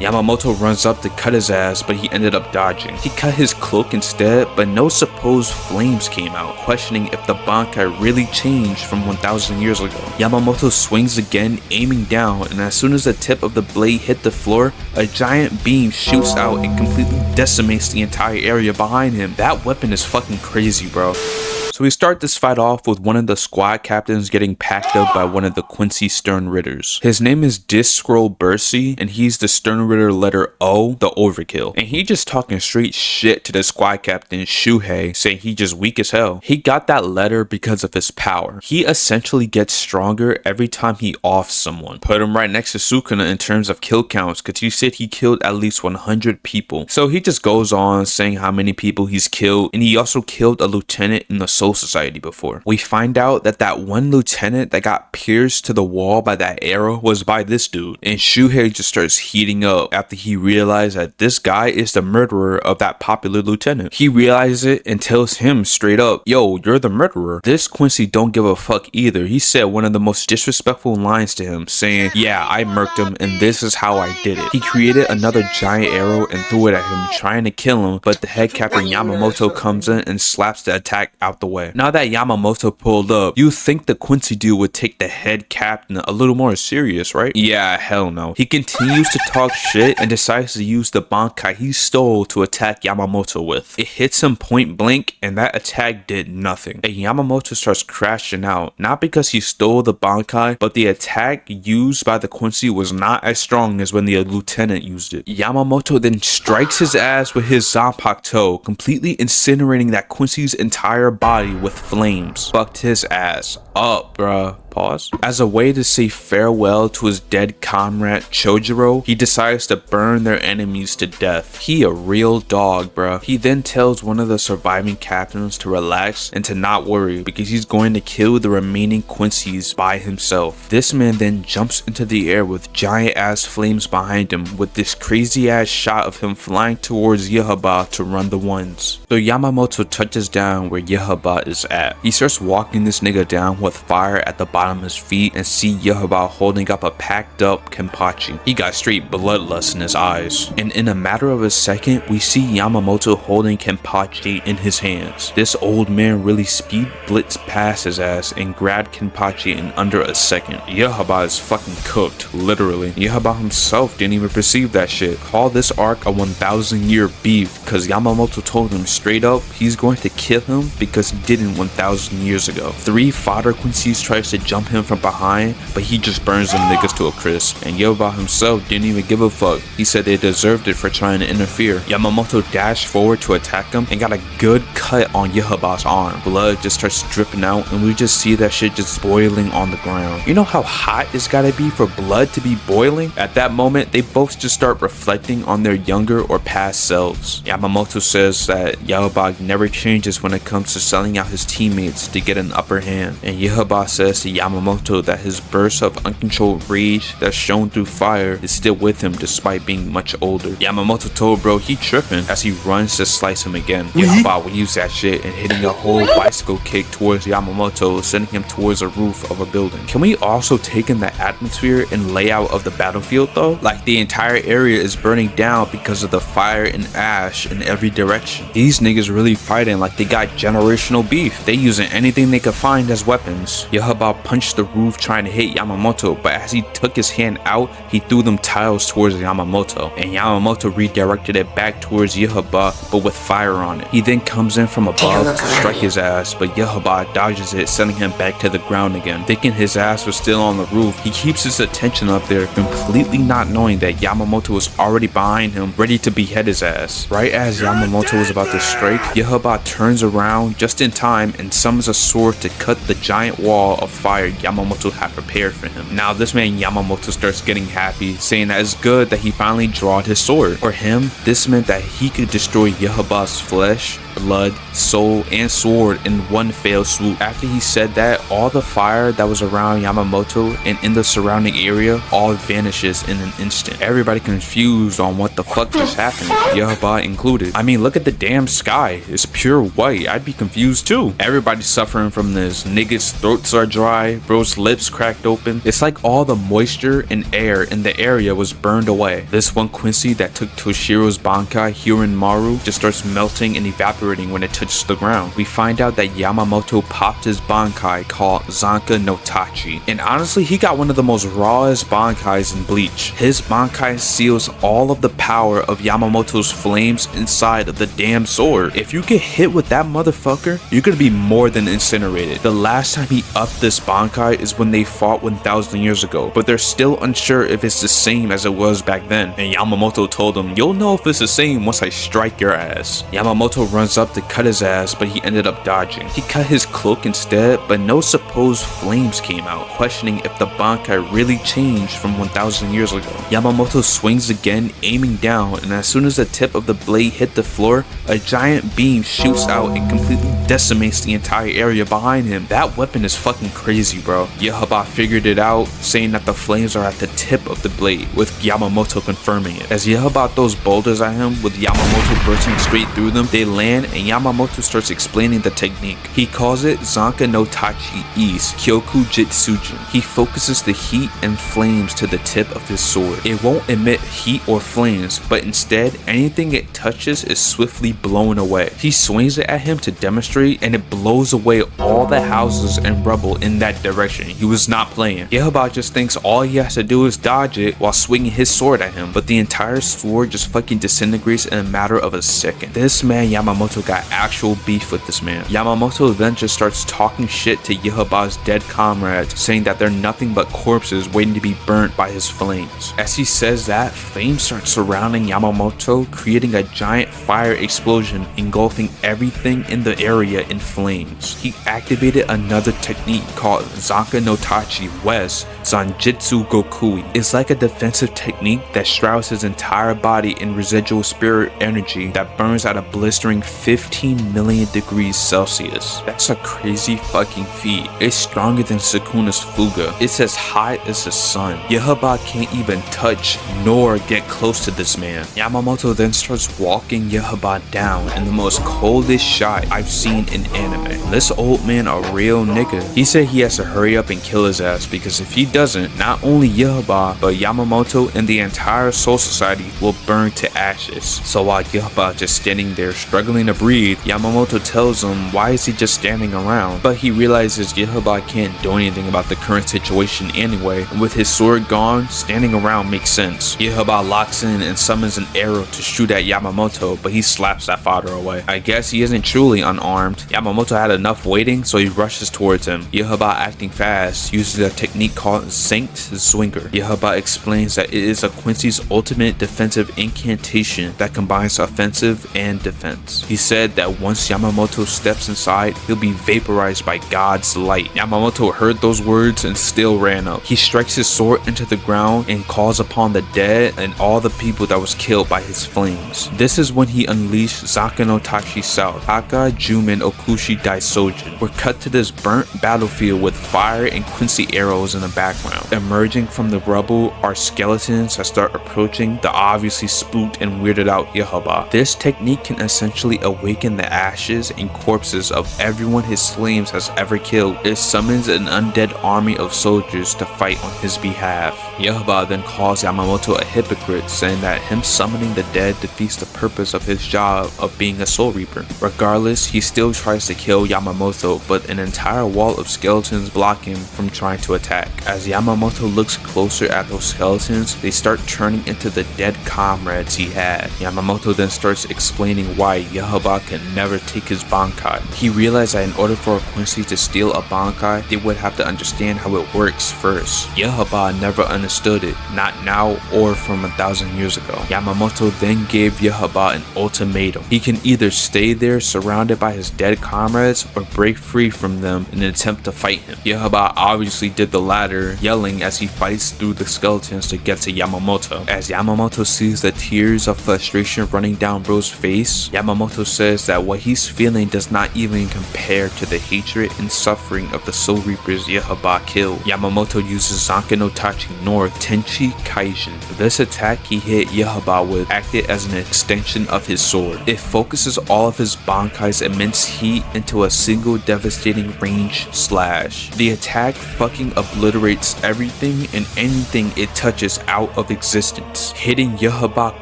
Yamamoto runs up to cut his ass, but he ended up dodging. He cut his cloak instead, but no supposed flames came out, questioning if the Bankai really changed from 1000 years ago. Yamamoto swings again, aiming down, and as soon as the tip of the blade hit the floor, a giant beam shoots out and completely decimates the entire area behind him. That weapon is fucking crazy, bro. So we start this fight off with one of the squad captains getting packed up by one of the Quincy Stern Ritters. His name is Driscoll Berci, and he's the Stern Ritter letter O, the overkill. And he just talking straight shit to the squad captain Shuhei, saying he just weak as hell. He got that letter because of his power. He essentially gets stronger every time he offs someone. Put him right next to Sukuna in terms of kill counts, because he said he killed at least 100 people. So he just goes on saying how many people he's killed, and he also killed a lieutenant in the Soul Society before. We find out that one lieutenant that got pierced to the wall by that arrow was by this dude, and Shuhei just starts heating up after he realized that this guy is the murderer of that popular lieutenant. He realizes it and tells him straight up, yo, you're the murderer. This Quincy don't give a fuck either. He said one of the most disrespectful lines to him, saying, yeah, I murked him and this is how I did it. He created another giant arrow and threw it at him, trying to kill him, but the head captain Yamamoto comes in and slaps the attack out the way. Now that Yamamoto pulled up, you think the Quincy dude would take the head captain a little more serious, right? Yeah, hell no. He continues to talk shit and decides to use the Bankai he stole to attack Yamamoto with. It hits him point blank and that attack did nothing. And Yamamoto starts crashing out, not because he stole the Bankai, but the attack used by the Quincy was not as strong as when the lieutenant used it. Yamamoto then strikes his ass with his Zanpakuto, completely incinerating that Quincy's entire body with flames. Fucked his ass up, bruh. Pause. As a way to say farewell to his dead comrade Chojiro, he decides to burn their enemies to death. He a real dog, bruh. He then tells one of the surviving captains to relax and to not worry because he's going to kill the remaining Quincy's by himself. This man then jumps into the air with giant ass flames behind him, with this crazy ass shot of him flying towards Yhwach to run the ones. So Yamamoto touches down where Yhwach is at. He starts walking this nigga down with fire at the bottom of his feet and see Yhwach holding up a packed up Kenpachi. He got straight bloodlust in his eyes. And in a matter of a second, we see Yamamoto holding Kenpachi in his hands. This old man really speed blitzed past his ass and grabbed Kenpachi in under a second. Yhwach is fucking cooked, literally. Yhwach himself didn't even perceive that shit. Call this arc a 1000-year beef because Yamamoto told him straight up he's going to kill him because he didn't 1000 years ago. 3 fodder Quincy's tries to jump him from behind, but he just burns them niggas to a crisp. And Yhwach himself didn't even give a fuck. He said they deserved it for trying to interfere. Yamamoto dashed forward to attack him and got a good cut on Yhwach's arm. Blood just starts dripping out and we just see that shit just boiling on the ground. You know how hot it's gotta be for blood to be boiling? At that moment, they both just start reflecting on their younger or past selves. Yamamoto says that Yhwach never changes when it comes to selling out his teammates to get an upper hand. And Yhwach says to Yamamoto that his burst of uncontrolled rage that's shown through fire is still with him despite being much older. Yamamoto told bro he tripping as he runs to slice him again. Yhwach weaves that shit and hitting a whole bicycle kick towards Yamamoto, sending him towards the roof of a building. Can we also take in the atmosphere and layout of the battlefield though? Like the entire area is burning down because of the fire and ash in every direction. These niggas really fighting like they got generational beef. They using anything they could find as weapons. Yhwach punched the roof trying to hit Yamamoto, but as he took his hand out, he threw them tiles towards Yamamoto, and Yamamoto redirected it back towards Yhwach, but with fire on it. He then comes in from above to strike his ass, but Yhwach dodges it, sending him back to the ground again. Thinking his ass was still on the roof, he keeps his attention up there, completely not knowing that Yamamoto was already behind him, ready to behead his ass. Right as Yamamoto was about to strike, Yhwach turns around just in time and summons a sword to cut the giant wall of fire Yamamoto had prepared for him. Now this man Yamamoto starts getting happy, saying that it's good that he finally drawed his sword. For him, this meant that he could destroy Yhwach's flesh blood, soul, and sword in one fell swoop. After he said that, all the fire that was around Yamamoto and in the surrounding area all vanishes in an instant. Everybody confused on what the fuck just happened, Yhwach included. I mean, look at the damn sky. It's pure white. I'd be confused too. Everybody's suffering from this. Niggas' throats are dry, bro's lips cracked open. It's like all the moisture and air in the area was burned away. This one Quincy that took Toshiro's Bankai, Maru, just starts melting and evaporating when it touches the ground. We find out that Yamamoto popped his Bankai called Zanka no Tachi, and honestly he got one of the most rawest Bankais in Bleach. His Bankai seals all of the power of Yamamoto's flames inside of the damn sword. If you get hit with that motherfucker, you're gonna be more than incinerated. The last time he upped this Bankai is when they fought 1,000 years ago, but they're still unsure if it's the same as it was back then, and Yamamoto told him, "You'll know if it's the same once I strike your ass." Yamamoto runs up to cut his ass, but he ended up dodging. He cut his cloak instead, but no supposed flames came out, questioning if the Bankai really changed from 1,000 years ago. Yamamoto swings again, aiming down, and as soon as the tip of the blade hit the floor, a giant beam shoots out and completely decimates the entire area behind him. That weapon is fucking crazy, bro. Yhwach figured it out, saying that the flames are at the tip of the blade, with Yamamoto confirming it. As Yhwach throws boulders at him, with Yamamoto bursting straight through them, they land and Yamamoto starts explaining the technique. He calls it Zanka no Tachi East Kyoku Jitsujin. He focuses the heat and flames to the tip of his sword. It won't emit heat or flames, but instead anything it touches is swiftly blown away. He swings it at him to demonstrate, and it blows away all the houses and rubble in that direction. He was not playing. Yhwach just thinks all he has to do is dodge it while swinging his sword at him, but the entire sword just fucking disintegrates in a matter of a second. This man Yamamoto got actual beef with this man. Yamamoto then just starts talking shit to Yhwach's dead comrades, saying that they're nothing but corpses waiting to be burnt by his flames. As he says that, flames start surrounding Yamamoto, creating a giant fire explosion engulfing everything in the area in flames. He activated another technique called Zanka no Tachi West Zanjitsu Gokui. It's like a defensive technique that shrouds his entire body in residual spirit energy that burns at a blistering 15 million degrees Celsius. That's a crazy fucking feat. It's stronger than Sukuna's Fuga. It's as hot as the sun. Yhwach can't even touch nor get close to this man. Yamamoto then starts walking Yhwach down in the most coldest shot I've seen in anime. This old man a real nigga. He said he has to hurry up and kill his ass, because if he doesn't, not only Yhwach but Yamamoto and the entire Soul Society will burn to ashes. So while Yhwach just standing there struggling to breathe, Yamamoto tells him why is he just standing around, but he realizes Yhwach can't do anything about the current situation anyway, and with his sword gone, standing around makes sense. Yhwach locks in and summons an arrow to shoot at Yamamoto, but he slaps that fodder away. I guess he isn't truly unarmed. Yamamoto had enough waiting, so he rushes towards him. Yhwach, acting fast, uses a technique called Sanct Swinger. Yhwach explains that it is a Quincy's ultimate defensive incantation that combines offensive and defense. He said that once Yamamoto steps inside, he'll be vaporized by God's light. Yamamoto heard those words and still ran up. He strikes his sword into the ground and calls upon the dead and all the people that was killed by his flames. This is when he unleashed Zanka no Tachi South, Haka Jumen Okushi Daisojin. We're cut to this burnt battlefield with fire and Quincy arrows in the background. Emerging from the rubble are skeletons that start approaching the obviously spooked and weirded out Yhwach. This technique can essentially awaken the ashes and corpses of everyone his flames has ever killed. It summons an undead army of soldiers to fight on his behalf. Yhwach then calls Yamamoto a hypocrite, saying that him summoning the dead defeats the purpose of his job of being a soul reaper. Regardless, he still tries to kill Yamamoto, but an entire wall of skeletons block him from trying to attack. As Yamamoto looks closer at those skeletons, they start turning into the dead comrades he had. Yamamoto then starts explaining why Yhwach can never take his Bankai. He realized that in order for a Quincy to steal a Bankai, they would have to understand how it works first. Yhwach never understood it, not now or from 1,000 years ago. Yamamoto then gave Yhwach an ultimatum. He can either stay there surrounded by his dead comrades or break free from them in an attempt to fight him. Yhwach obviously did the latter water, yelling as he fights through the skeletons to get to Yamamoto. As Yamamoto sees the tears of frustration running down bro's face, Yamamoto says that what he's feeling does not even compare to the hatred and suffering of the Soul Reapers Yhwach killed. Yamamoto uses Zanka no Tachi North Tenchi Kaijin. This attack he hit Yhwach with acted as an extension of his sword. It focuses all of his Bankai's immense heat into a single devastating range slash. The attack fucking obliterates everything and anything it touches out of existence. Hitting Yhwach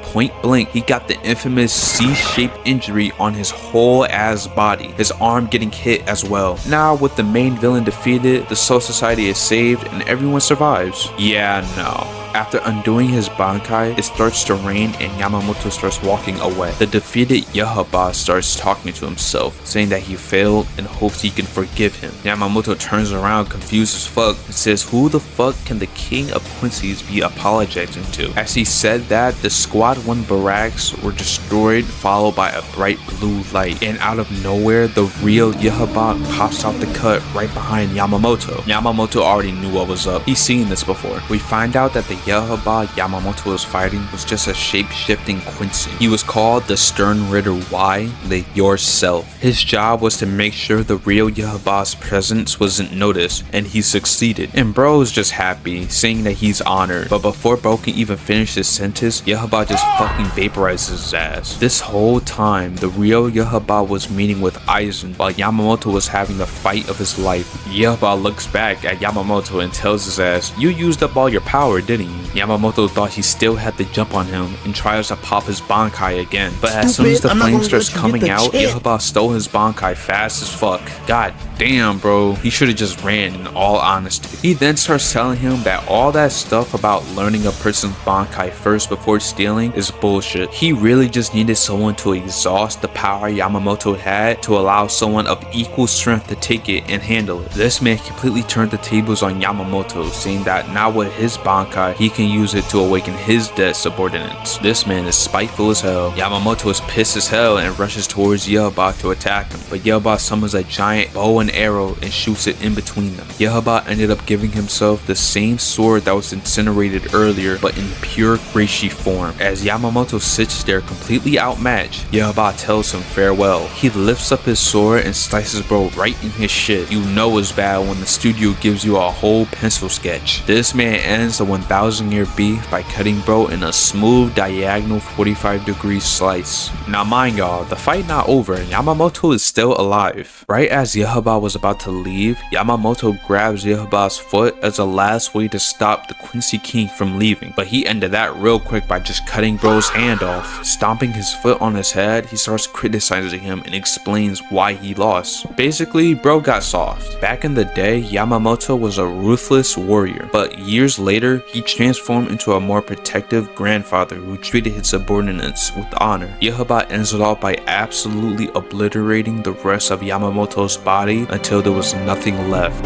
point blank, he got the infamous C-shaped injury on his whole ass body, his arm getting hit as well. Now with the main villain defeated, the Soul Society is saved and everyone survives. Yeah, no. After undoing his Bankai, it starts to rain and Yamamoto starts walking away. The defeated Yhwach starts talking to himself, saying that he failed and hopes he can forgive him. Yamamoto turns around confused as fuck and says, who the fuck can the king of Quincy's be apologizing to? As he said that, the Squad 1 barracks were destroyed, followed by a bright blue light, and out of nowhere, the real Yhwach pops out the cut right behind Yamamoto. Yamamoto already knew what was up. He's seen this before. We find out that the Yhwach Yamamoto was fighting was just a shape-shifting Quincy. He was called the Stern Ritter Y, the Yourself. His job was to make sure the real Yhwach's presence wasn't noticed, and he succeeded. And bro is just happy, saying that he's honored. But before bro can even finish his sentence, Yhwach just fucking vaporizes his ass. This whole time, the real Yhwach was meeting with Aizen, while Yamamoto was having the fight of his life. Yhwach looks back at Yamamoto and tells his ass, you used up all your power, didn't you? Yamamoto thought he still had the jump on him and tries to pop his Bankai again. But as soon as the flame starts coming out, Yhwach stole his Bankai fast as fuck. God damn, bro. He should have just ran, in all honesty. He then starts telling him that all that stuff about learning a person's Bankai first before stealing is bullshit. He really just needed someone to exhaust the power Yamamoto had to allow someone of equal strength to take it and handle it. This man completely turned the tables on Yamamoto, saying that now with his Bankai, he can use it to awaken his dead subordinates. This man is spiteful as hell. Yamamoto is pissed as hell and rushes towards Yhwach to attack him, but Yhwach summons a giant bow and arrow and shoots it in between them. Yhwach ended up giving himself the same sword that was incinerated earlier, but in pure Berci form. As Yamamoto sits there completely outmatched, Yhwach tells him farewell. He lifts up his sword and slices bro right in his shit. You know it's bad when the studio gives you a whole pencil sketch. This man ends the 1000-year beef by cutting bro in a smooth diagonal 45-degree slice. Now mind y'all, the fight not over, Yamamoto is still alive. Right as Yhwach was about to leave, Yamamoto grabs Yhwach's foot as a last way to stop the Quincy King from leaving, but he ended that real quick by just cutting bro's hand off. Stomping his foot on his head, he starts criticizing him and explains why he lost. Basically, bro got soft. Back in the day, Yamamoto was a ruthless warrior, but years later, he transformed into a more protective grandfather who treated his subordinates with honor. Yhwach ends it all by absolutely obliterating the rest of Yamamoto's body until there was nothing left.